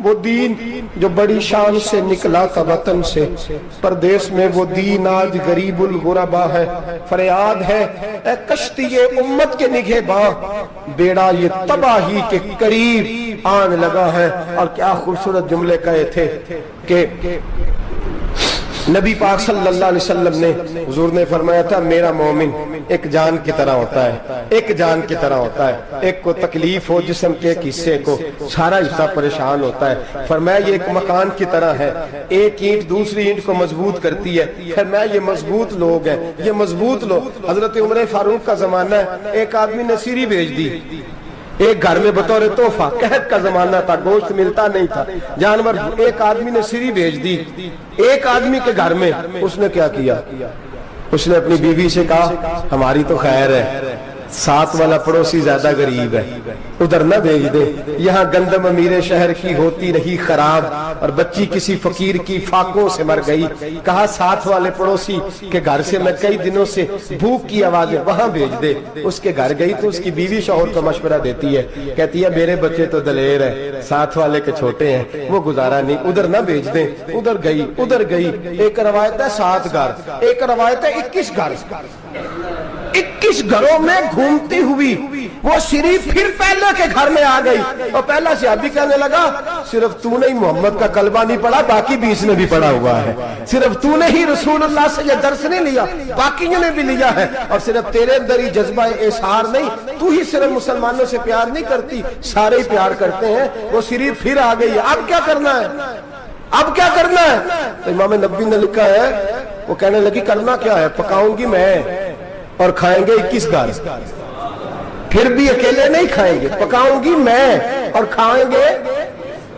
Speaker 2: وہ دین جو بڑی شان سے نکلا تھا وطن سے, پردیس میں وہ دین آج غریب الغربا ہے. فریاد ہے اے کشتی امت کے نگہباں, بیڑا یہ تباہی کے قریب آن لگا ہے. اور کیا خوبصورت جملے کہے تھے کہ نبی پاک صلی اللہ علیہ وسلم نے, حضور نے فرمایا تھا میرا مومن ایک جان کی طرح ہوتا ہے, ایک جان کی طرح ہوتا ہے. ایک کو تکلیف ہو جسم کے ایک حصے کو, سارا حصہ پریشان ہوتا ہے. فرمایا یہ ایک مکان کی طرح ہے, ایک اینٹ دوسری اینٹ کو مضبوط کرتی ہے. فرمایا یہ مضبوط لوگ ہیں, یہ مضبوط لوگ. حضرت عمر فاروق کا زمانہ ہے, ایک آدمی نے سیری بھیج دی ایک گھر میں بطور تحفہ, قحط کا زمانہ تھا, گوشت ملتا نہیں تھا, جانور. ایک آدمی نے سیری بھیج دی ایک آدمی کے گھر میں. اس نے کیا کیا, اس نے اپنی بیوی سے کہا ہماری تو خیر ہے, ساتھ والا پڑوسی زیادہ غریب ہے، ادھر نہ بھیج دے، یہاں گندم امیر شہر کی ہوتی رہی خراب اور بچی کسی فقیر کی فاقوں سے مر گئی، کہا ساتھ والے پڑوسی کے گھر سے میں کئی دنوں سے بھوک کی آوازیں، وہاں بھیج دے۔ اس کے گھر گئی تو اس کی بیوی شوہر کو مشورہ دیتی ہے، کہتی ہے میرے بچے تو دلیر ہے، ساتھ والے کے چھوٹے ہیں، وہ گزارا نہیں، ادھر نہ بھیج دیں۔ ادھر گئی، ایک روایت ہے 7 گھر، ایک روایت ہے 21 گھر، 21 گھروں میں گھومتی ہوئی وہ شریف پھر پہلے کے گھر میں آ گئی، اور پہلا صحابی کہنے لگا صرف تو نے ہی محمد کا کلمہ نہیں پڑھا، باقی 20 نے بھی پڑھا ہوا ہے، صرف تو نے ہی رسول اللہ سے یہ درس نہیں لیا، باقیوں نے بھی لیا ہے، اور صرف تیرے اندر ہی جذبہ اظہار نہیں، تو ہی صرف مسلمانوں سے پیار نہیں کرتی، سارے ہی پیار کرتے ہیں۔ وہ شریف پھر آ گئی، اب کیا کرنا ہے، اب کیا کرنا ہے؟ تو امام نبوی نے لکھا ہے، وہ کہنے لگی کرنا کیا ہے، پکاؤں گی میں اور کھائیں گے 21 گھر، پھر بھی اکیلے نہیں کھائیں گے، پکاؤں گی میں اور کھائیں گے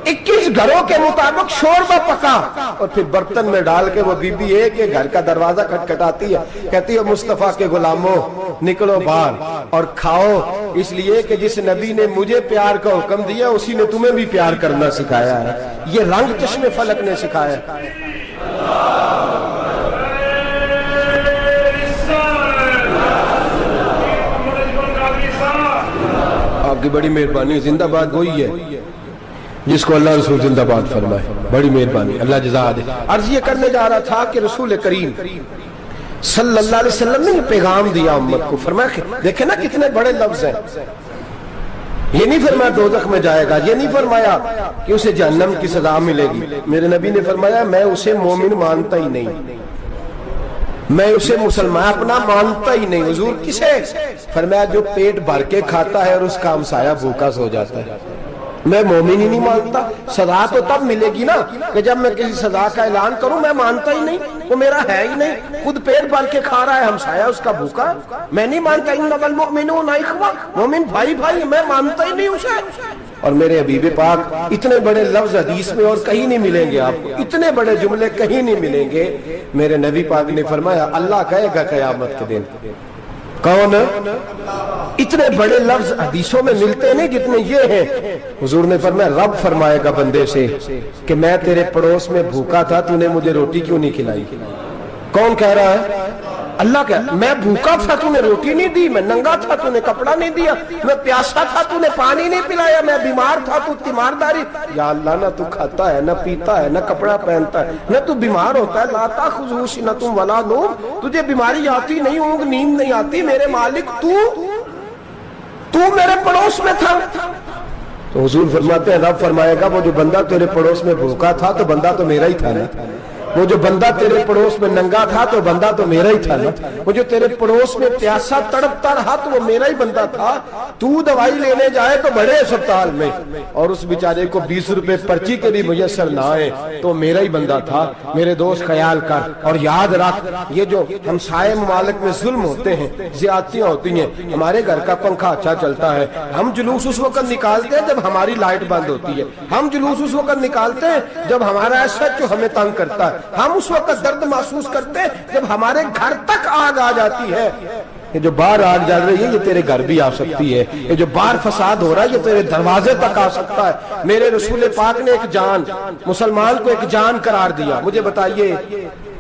Speaker 2: 21 گھروں کے مطابق شوربہ پکا، اور پھر برتن میں ڈال کے وہ بی بی ایک گھر کا دروازہ کھٹکھٹاتی ہے، کہتی ہے مصطفیٰ کے غلاموں نکلو باہر اور کھاؤ، اس لیے کہ جس نبی نے مجھے پیار کا حکم دیا اسی نے تمہیں بھی پیار کرنا سکھایا ہے، یہ رنگ چشم فلک نے سکھایا ہے۔ آپ کی بڑی مہربانی، زندہ باد وہی ہے جس کو اللہ رسول زندہ باد فرمائے، بڑی مہربانی، اللہ جزا دے۔ عرض یہ کرنے جا رہا تھا کہ رسول کریم صلی اللہ علیہ وسلم نے پیغام دیا امت کو، فرمایا دیکھیں نا کتنے بڑے لفظ ہیں، یہ نہیں فرمایا دوزخ میں جائے گا، یہ نہیں فرمایا کہ اسے جہنم کی سزا ملے گی، میرے نبی نے فرمایا میں اسے مومن مانتا ہی نہیں، میں اسے مسلمان اپنا مانتا ہی نہیں۔ حضور کسے؟ فرمایا جو پیٹ بھر کے کھاتا ہے اور اس کا ہمسایہ بھوکا سو جاتا ہے، میں مومن ہی نہیں مانتا۔ سزا تو تب ملے گی نا کہ جب میں کسی سزا کا اعلان کروں، میں مانتا ہی نہیں، وہ میرا ہے ہی نہیں، خود پیٹ بھر کے کھا رہا ہے، ہمسایہ اس کا بھوکا، میں نہیں مانتا۔ انما المؤمنون اخوہ، مومن بھائی بھائی، میں مانتا ہی نہیں اسے۔ اور میرے حبیب پاک اتنے بڑے لفظ حدیث میں اور کہیں نہیں ملیں گے، آپ کو اتنے بڑے جملے کہیں نہیں ملیں گے۔ میرے نبی پاک نے فرمایا اللہ کہے گا قیامت کے دن، کون؟ اتنے بڑے لفظ حدیثوں میں ملتے نہیں جتنے یہ ہیں۔ حضور نے فرمایا رب فرمائے گا بندے سے کہ میں تیرے پڑوس میں بھوکا تھا، تو نے مجھے روٹی کیوں نہیں کھلائی؟ کون کہہ رہا ہے؟ اللہ کہہ، میں بھوکا تھا تو نے روٹی نہیں دی، میں ننگا تھا تو نے کپڑا نہیں دیا، میں پیاسا تھا تو نے پانی نہیں پلایا، میں بیمار تھا تو تیمارداری۔ یا اللہ نہ تو کھاتا ہے، نہ پیتا ہے، نہ کپڑا پہنتا ہے، نہ تو بیمار ہوتا ہے، لا تاخذہ سنۃ ولا نوم، تجھے بیماری آتی نہیں، اونگ نیند نہیں آتی، میرے مالک تو میرے پڑوس میں تھا۔ تو حضور فرماتے ہیں رب فرمائے گا وہ جو بندہ تیرے پڑوس میں بھوکا تھا تو بندہ تو میرا ہی تھا نا، وہ جو بندہ تیرے پڑوس میں ننگا تھا تو بندہ تو میرا ہی تھا نا، وہ جو تیرے پڑوس میں پیاسا تڑپتا رہا تو وہ میرا ہی بندہ تھا، تو دوائی لینے جائے تو بڑے اسپتال میں اور اس بیچارے کو 20 روپے پرچی کے بھی میسر نہ آئے تو میرا ہی بندہ تھا۔ میرے دوست خیال کر اور یاد رکھ، یہ جو ہمسائے ممالک میں ظلم ہوتے ہیں، زیادتیاں ہوتی ہیں، ہمارے گھر کا پنکھا اچھا چلتا ہے، ہم جلوس اس وقت نکالتے ہیں جب ہماری لائٹ بند ہوتی ہے، ہم جلوس اس وقت نکالتے ہیں جب ہمارا ایسا جو ہمیں تنگ کرتا ہے، ہم اس وقت درد محسوس کرتے ہیں جب ہمارے گھر تک آگ آ جاتی ہے۔ یہ جو باہر آگ جل رہی ہے یہ تیرے گھر بھی آ سکتی ہے، یہ جو باہر فساد ہو رہا ہے یہ تیرے دروازے تک آ سکتا ہے۔ میرے رسول پاک نے ایک جان، مسلمان کو ایک جان قرار دیا۔ مجھے بتائیے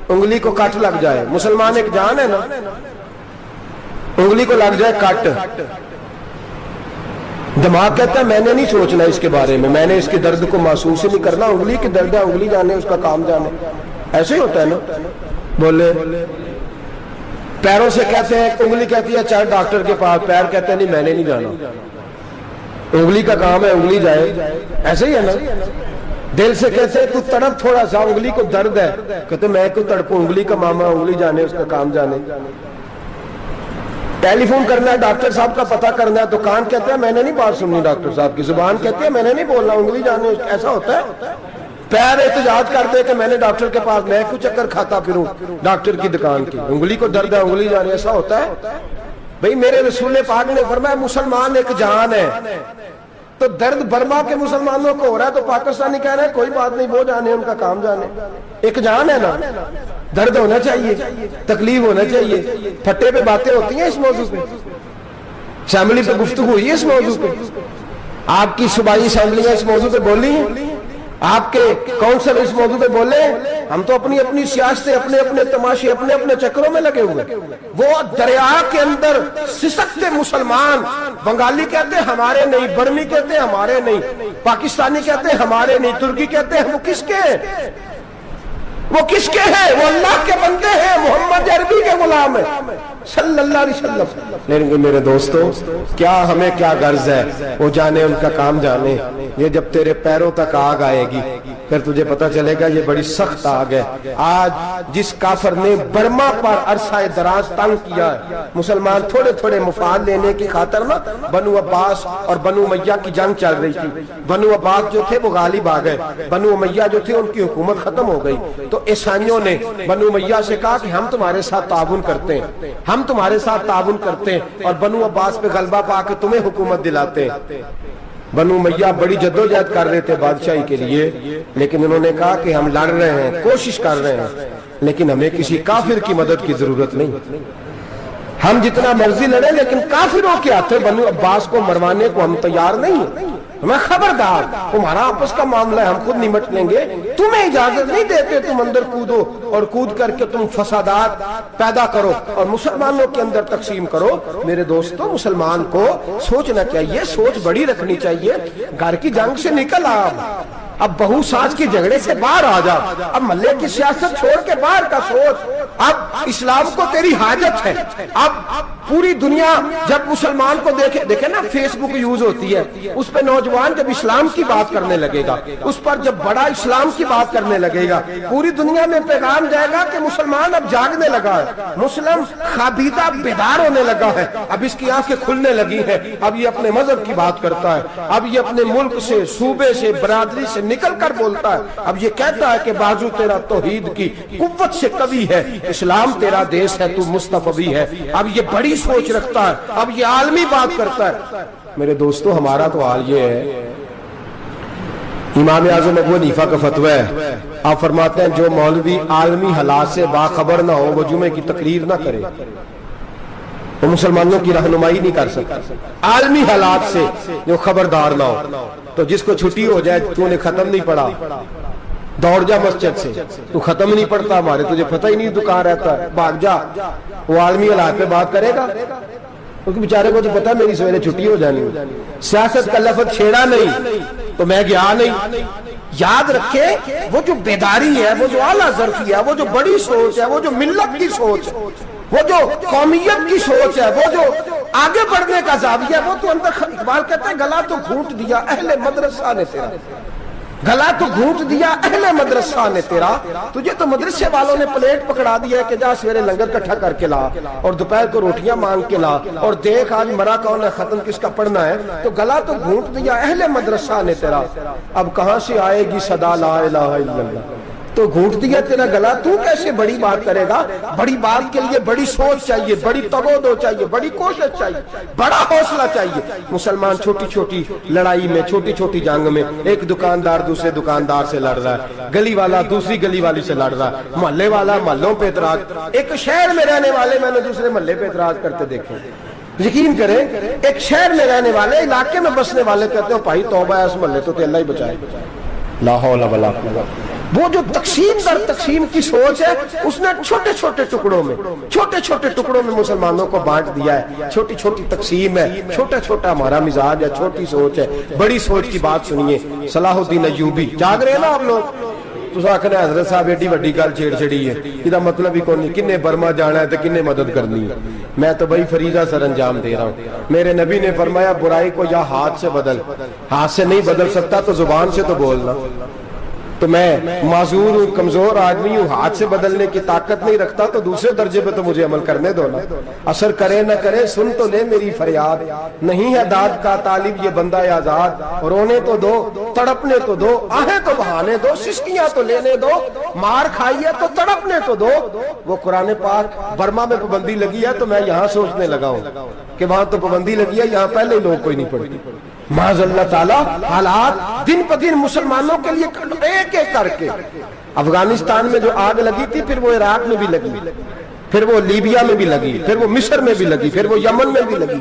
Speaker 2: انگلی کو کٹ لگ جائے، مسلمان ایک جان ہے نا، انگلی کو لگ جائے کٹ، دماغ کہتا ہے میں نے نہیں سوچنا اس کے بارے میں نے اس کے درد کو محسوس ہی نہیں کرنا، انگلی کی درد ہے، انگلی جانے اس کا کام جانے، ایسے ہی ہوتا ہے نا۔ بولے پیروں سے کہتے ہیں، انگلی کہتی ہے چل ڈاکٹر کے پاس، پیر کہتے ہیں نہیں میں نے نہیں جانا، انگلی کا کام ہے انگلی جائے، ایسے ہی ہے نا۔ دل سے کہتے ہیں تو تڑپ تھوڑا سا، انگلی کو درد ہے، کہتے ہیں میں کیوں تڑپوں، انگلی کا ماما، انگلی جانے اس کا کام جانے۔ ٹیلی فون کرنا ہے ڈاکٹر صاحب کا پتہ کرنا ہے تو کان کہتے ہیں میں نے نہیں بات سننی ڈاکٹر صاحب کی، زبان کہتی ہے میں نے نہیں بولنا، انگلی جانے، ایسا ہوتا ہے۔ پیر احتجاج کرتے کہ میں نے ڈاکٹر کے پاس، میں کیوں چکر کھاتا پھروں ڈاکٹر کی دکان کی، انگلی کو درد ہے انگلی جانے، ایسا ہوتا ہے بھئی۔ میرے رسول پاک نے فرمایا مسلمان ایک جان ہے، تو درد برما کے مسلمانوں کو ہو رہا ہے تو پاکستانی کہہ رہے ہیں کوئی بات نہیں، وہ جانے ان کا کام جانے، ایک جان ہے نا، درد ہونا چاہیے، تکلیف ہونا چاہیے، پھٹے پہ باتیں ہوتی ہیں اس موضوع پہ۔ اسمبلی پہ گفتگو ہوئی ہے اس موضوع پہ؟ آپ کی صوبائی اسمبلیاں اس موضوع پہ بولی ہیں؟ آپ کے کونسل اس موضوع پہ بولے؟ ہم تو اپنی اپنی سیاستیں، اپنے اپنے تماشے، اپنے اپنے چکروں میں لگے ہوئے. وہ دریا کے اندر سسکتے مسلمان، بنگالی کہتے ہیں ہمارے نہیں، برمی کہتے ہیں ہمارے نہیں، پاکستانی کہتے ہیں ہمارے نہیں، ترکی کہتے ہیں وہ کس کے ہیں؟ وہ کس کے ہیں؟ وہ اللہ کے بندے ہیں، محمد عربی کے غلام ہیں صلی اللہ علیہ وسلم. لیکن میرے دوستو، کیا ہمیں کیا غرض ہے؟ وہ جانے، ان کا کام جانے. یہ جب تیرے پیروں تک آگ آئے گی پھر تجھے پتہ چلے گا یہ بڑی سخت آگ ہے. آج جس کافر نے برما پر عرصہ دراز تنگ کیا ہے، مسلمان تھوڑے تھوڑے مفاد لینے کی خاطر نا، بنو عباس اور بنو امیہ کی جنگ چل رہی تھی. بنو عباس جو تھے وہ غالب آ گئے، بنو امیہ جو تھے ان کی حکومت ختم ہو گئی. تو عیسائیوں نے بنو امیہ سے کہا کہ ہم تمہارے ساتھ تعاون کرتے ہیں، ہم تمہارے ساتھ تعاون کرتے ہیں اور بنو عباس پہ غلبہ پا کے تمہیں حکومت دلاتے ہیں. بنو امیہ بڑی جدوجہد کر رہے تھے بادشاہی کے لیے، لیکن انہوں نے کہا کہ ہم لڑ رہے ہیں، کوشش کر رہے ہیں، لیکن ہمیں کسی کافر کی مدد کی ضرورت نہیں. ہم جتنا مرضی لڑیں لیکن کافروں کے ہاتھوں بنو عباس کو مروانے کو ہم تیار نہیں ہیں. ہمیں خبردار، تمہارا آپس کا معاملہ ہے، ہم خود نمٹ لیں گے، تمہیں اجازت نہیں دیتے تم اندر کودو اور کود کر کے تم فسادات پیدا کرو اور مسلمانوں کے اندر تقسیم کرو. میرے دوستو، مسلمان کو سوچنا چاہیے، سوچ بڑی رکھنی چاہیے. گھر کی جنگ سے نکل آ، اب بہو ساس کے جھگڑے سے باہر آ جا، اب محلے کی سیاست چھوڑ کے باہر کا سوچ. اب اسلام کو تیری حاجت ہے. اب پوری دنیا جب مسلمان کو دیکھے نا، فیس بک یوز ہوتی ہے، اس پہ نوجوان جب اسلام کی بات کرنے لگے گا، اس پر جب بڑا اسلام کی بات کرنے لگے گا، پوری دنیا میں پیغام جائے گا کہ مسلمان اب جاگنے لگا ہے، مسلم خوابیدہ بیدار ہونے لگا ہے، اب اس کی آنکھیں کھلنے لگی ہیں، اب یہ اپنے مذہب کی بات کرتا ہے، اب یہ اپنے ملک سے، صوبے سے، برادری سے نکل کر بولتا ہے. اب یہ کہتا ہے کہ بازو تیرا توحید کی قوت سے قوی ہے، اسلام تیرا دیس ہے، تو مصطفی ہے. اب یہ بڑی سوچ رکھتا ہے، اب یہ عالمی بات کرتا ہے. میرے دوستو، ہمارا تو حال یہ ہے، امام اعظم ابو حنیفہ کا فتویٰ ہے، آپ فرماتے ہیں جو مولوی عالمی حالات سے باخبر نہ ہو وہ جمعے کی تقریر نہ کرے، وہ مسلمانوں کی رہنمائی نہیں کر سکتا. عالمی حالات سے جو خبردار نہ ہو، تو جس کو چھٹی ہو جائے، تو نے ختم نہیں پڑھا، دوڑ جا مسجد سے، تو ختم نہیں پڑھتا، ہمارے تجھے پتہ ہی نہیں دکان رہتا ہے، بھاگ جا. وہ عالمی حالات پہ بات کرے گا، کیونکہ بیچارے کو تو پتا میری سویرے چھٹی ہو جانی. سیاست کا لفظ چھیڑا نہیں تو میں گیا نہیں. یاد رکھے، وہ جو بیداری ہے، وہ جو اعلیٰ ظرفی ہے، وہ جو بڑی سوچ ہے، وہ جو ملت کی سوچ ہے، وہ جو قومیت کی سوچ ہے، وہ جو آگے بڑھنے کا زاویہ ہے، وہ تو اندر. اقبال کہتا ہے گلا تو گھونٹ دیا اہل مدرسہ نے تیرا، گلا تو گھونٹ دیا اہل مدرسہ نے تیرا. تجھے تو مدرسے والوں نے پلیٹ پکڑا دیا کہ جا سویرے لنگر کٹھا کر کے لا اور دوپہر کو روٹیاں مانگ کے لا اور دیکھ آج مرا کون ہے، ختم کس کا پڑھنا ہے. تو گلا تو گھونٹ دیا اہل مدرسہ نے تیرا، اب کہاں سے آئے گی صدا لا الہ الا اللہ. تو گھونٹ دیا تیرا گلا، تو کیسے بڑی بات کرے گا؟ بڑی بات کے لیے بڑی سوچ چاہیے، بڑی تگودو چاہیے، بڑی کوشش چاہیے، بڑا حوصلہ چاہیے. مسلمان چھوٹی چھوٹی لڑائی میں، چھوٹی چھوٹی جنگ میں، ایک دکاندار دوسرے دکاندار سے لڑ رہا ہے، گلی والا دوسری گلی والی سے لڑ رہا ہے، محلے والا محلوں پہ اعتراض. ایک شہر میں رہنے والے میں نے دوسرے محلے پہ اعتراض کرتے دیکھے. یقین کریں، ایک شہر میں رہنے والے، علاقے میں بسنے والے کہتے ہیں بھائی توبہ ہے اس محلے تو اللہ ہی بچائے. لا حول ولا قوت. وہ جو تقسیم در تقسیم کی سوچ ہے، اس نے چھوٹے چھوٹے ٹکڑوں میں مسلمانوں کو بانٹ دیا ہے. چھوٹی چھوٹی تقسیم ہے، چھوٹا چھوٹا ہمارا مزاج ہے، چھوٹی سوچ ہے. بڑی سوچ کی بات سنیے. صلاح الدین ایوبی، جاگ رہے ہیں نا آپ لوگ؟ تو آخر حضرت صاحب ایڈی وڈی گل چھیڑ چھڑی ہے، یہ مطلب ہی کون نہیں، کنے برما جانا ہے تو کنے مدد کرنی ہے. میں تو بھائی فریضہ سر انجام دے رہا ہوں. میرے نبی نے فرمایا برائی کو یا ہاتھ سے بدل، ہاتھ سے نہیں بدل سکتا تو زبان سے تو بولنا. تو میں معذور ہوں، کمزور آدمی ہوں، ہاتھ سے بدلنے کی طاقت نہیں رکھتا، تو دوسرے درجے پہ تو مجھے عمل کرنے دو نا. اثر کرے نہ کرے سن تو لے میری فریاد، نہیں ہے داد کا طالب یہ بندہ آزاد. رونے تو دو، تڑپنے تو دو، آہیں تو بہانے دو، سسکیاں تو لینے دو، مار کھائیے تو تڑپنے تو دو. وہ قرآن پاک برما میں پابندی لگی ہے تو میں یہاں سوچنے لگا ہوں کہ وہاں تو پابندی لگی ہے، یہاں پہلے لوگ کوئی نہیں پڑھتی. معاذ اللہ تعالیٰ حالات دن پہ دن مسلمانوں کے لیے ایک ایک کر کے. افغانستان میں جو آگ لگی تھی، پھر وہ عراق میں بھی لگی، پھر وہ لیبیا میں بھی لگی، پھر وہ مصر میں بھی لگی، پھر وہ یمن میں بھی لگی.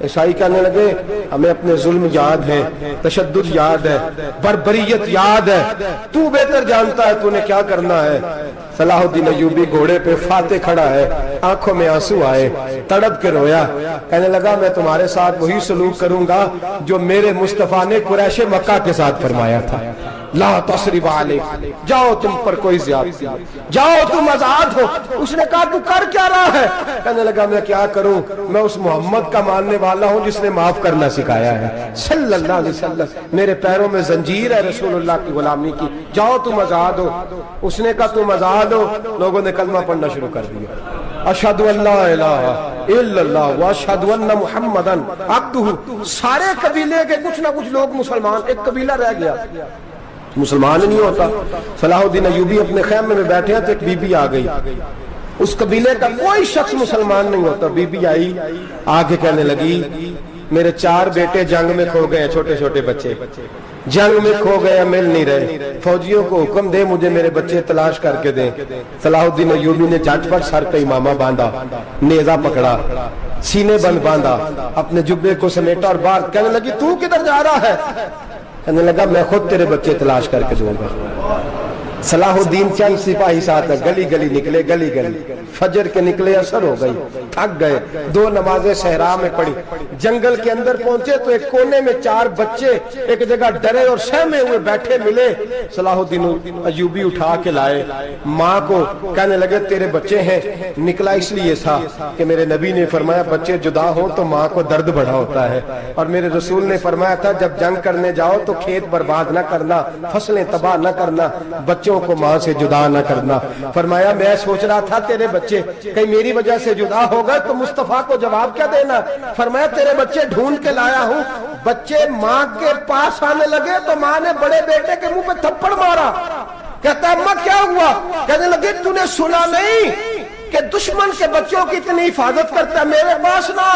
Speaker 2: عیسائی کہنے لگے ہمیں اپنے ظلم یاد ہے، تشدد یاد ہے، بربریت یاد ہے، تو بہتر جانتا ہے تو نے کیا کرنا ہے۔ صلاح الدین ایوبی گھوڑے پہ فاتح کھڑا ہے، آنکھوں میں آنسو آئے، تڑپ کے رویا، کہنے لگا میں تمہارے ساتھ وہی سلوک کروں گا جو میرے مصطفیٰ نے قریش مکہ کے ساتھ فرمایا تھا، لا تصریب علیک، جاؤ تم پر کوئی زیادتی نہیں، جاؤ تم آزاد ہو۔ اس نے کہا تو کر کیا رہا ہے؟ کہنے لگا میں کیا کروں، میں اس محمد کا ماننے والا ہوں جس نے معاف کرنا سکھایا ہے صلی اللہ علیہ وسلم، میرے پیروں میں زنجیر ہے رسول اللہ کی غلامی کی، جاؤ تم آزاد ہو۔ اس نے کہا تم آزاد ہو، لوگوں نے کلمہ پڑھنا شروع کر دیا، اشہد ان لا الہ الا اللہ واشہد ان محمدن عبدہ۔ سارے قبیلے کے کچھ نہ کچھ لوگ مسلمان، ایک قبیلہ رہ گیا مسلمان نہیں ہوتا۔ صلاح الدین ایوبی اپنے خیمے میں بیٹھے ہیں تو ایک بی بی آ گئی، اس قبیلے کا کوئی شخص مسلمان نہیں ہوتا۔ بی بی آئی، آگے کہنے لگی میرے 4 بیٹے جنگ میں کھو گئے، چھوٹے چھوٹے بچے جنگ میں کھو گئے، مل نہیں رہے، فوجیوں کو حکم دے مجھے میرے بچے تلاش کر کے دیں۔ صلاح الدین ایوبی نے جھٹ پٹ سر پہ امامہ باندھا، نیزہ پکڑا، سینے بند باندھا، اپنے جبے کو سمیٹا اور باہر کہنے لگی تو کدھر جا رہا ہے؟ کہنے لگا میں خود تیرے بچے تلاش کر کے دوں گا۔ صلاح الدین چند سپاہی ساتھ گلی گلی نکلے، گلی گلی فجر کے نکلے، اثر ہو گئی، تھک گئے، 2 نمازیں صحرا میں پڑھی، جنگل کے اندر پہنچے تو ایک کونے میں 4 بچے ایک جگہ ڈرے اور سہمے ہوئے بیٹھے ملے۔ صلاح الدین ایوبی اٹھا کے لائے، ماں کو کہنے لگے تیرے بچے ہیں، نکلا اس لیے تھا کہ میرے نبی نے فرمایا بچے جدا ہوں تو ماں کو درد بڑا ہوتا ہے، اور میرے رسول نے فرمایا تھا جب جنگ کرنے جاؤ تو کھیت برباد نہ کرنا، فصلیں تباہ نہ کرنا، بچوں کو ماں سے جدا نہ کرنا۔ فرمایا میں سوچ رہا تھا تیرے بچے کہیں میری وجہ سے جدا ہو گئے تو مصطفیٰ کو جواب کیا دینا۔ فرمایا تیرے بچے ڈھونڈ کے لایا ہوں۔ بچے ماں کے پاس آنے لگے تو ماں نے بڑے بیٹے کے منہ پہ تھپڑ مارا، کہتا ہے اماں کیا ہوا؟ کہنے لگے تو نے سنا نہیں کہ دشمن کے بچوں کی اتنی حفاظت کرتا ہے، میرے پاس نہ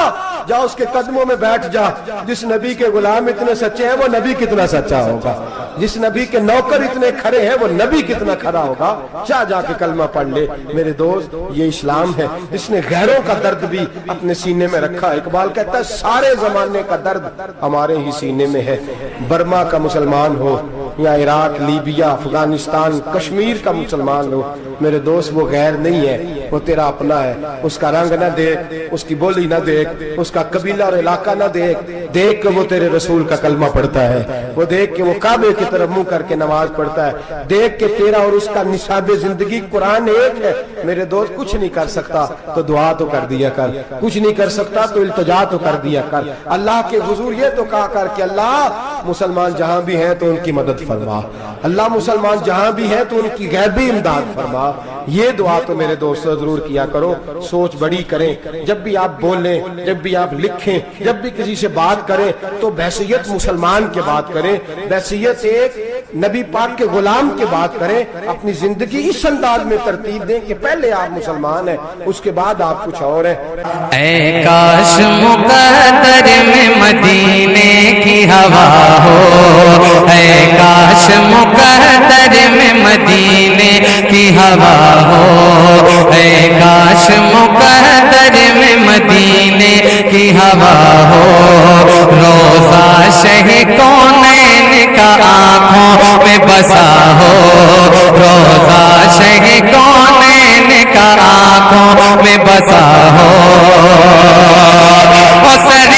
Speaker 2: جا، اس کے قدموں میں بیٹھ جا۔ جس نبی کے غلام اتنے سچے ہیں وہ نبی کتنا سچا ہوگا، جس نبی کے نوکر اتنے کھڑے ہیں وہ نبی کتنا کھڑا ہوگا، جا کے کلمہ پڑھ لے۔ میرے دوست یہ اسلام ہے جس نے غیروں کا درد بھی اپنے سینے میں رکھا۔ اقبال کہتا ہے سارے زمانے کا درد ہمارے ہی سینے میں ہے، برما کا مسلمان ہو یا عراق، لیبیا، افغانستان، کشمیر کا مسلمان ہو، میرے دوست وہ غیر نہیں ہے، وہ تیرا اپنا ہے۔ اس کا رنگ نہ دیکھ، اس کی بولی نہ دیکھ، اس کا قبیلہ اور علاقہ نہ دیکھ، دیکھ کہ وہ تیرے رسول کا کلمہ پڑھتا ہے، وہ دیکھ کہ وہ کعبے کی طرف منہ کر کے نماز پڑھتا ہے، دیکھ کہ تیرا اور اس کا نصاب زندگی قرآن ایک ہے۔ میرے دوست کچھ نہیں کر سکتا تو دعا تو کر دیا کر، کچھ نہیں کر سکتا تو التجا تو کر دیا کر۔ اللہ کے حضور یہ تو کہا کر کہ اللہ مسلمان جہاں بھی ہیں تو ان کی مدد فرما، اللہ مسلمان جہاں بھی ہیں تو ان کی غیبی امداد فرما۔ یہ دعا تو میرے دوستو ضرور کیا کرو، سوچ بڑی کریں، جب بھی آپ بولیں، جب بھی آپ لکھیں، جب بھی کسی سے بات کریں تو بحیثیت مسلمان کے بات کریں، بحیثیت ایک نبی پاک کے غلام کے بات کریں، اپنی زندگی اس انداز میں ترتیب دیں کہ پہلے آپ مسلمان ہیں، اس کے بعد آپ کچھ اور ہیں۔
Speaker 3: اے کاش مقدر میں مدینے کی ہوا ہو، اے کاش مقدر میں مدینے کی ہوا ہو، اے کاش مقدر میں مدینے کی ہوا ہو، روضہ شہ کونین کا آنکھوں میں بسا ہو، روضہ شہ کونین کا آنکھوں میں بسا ہو، وہ سر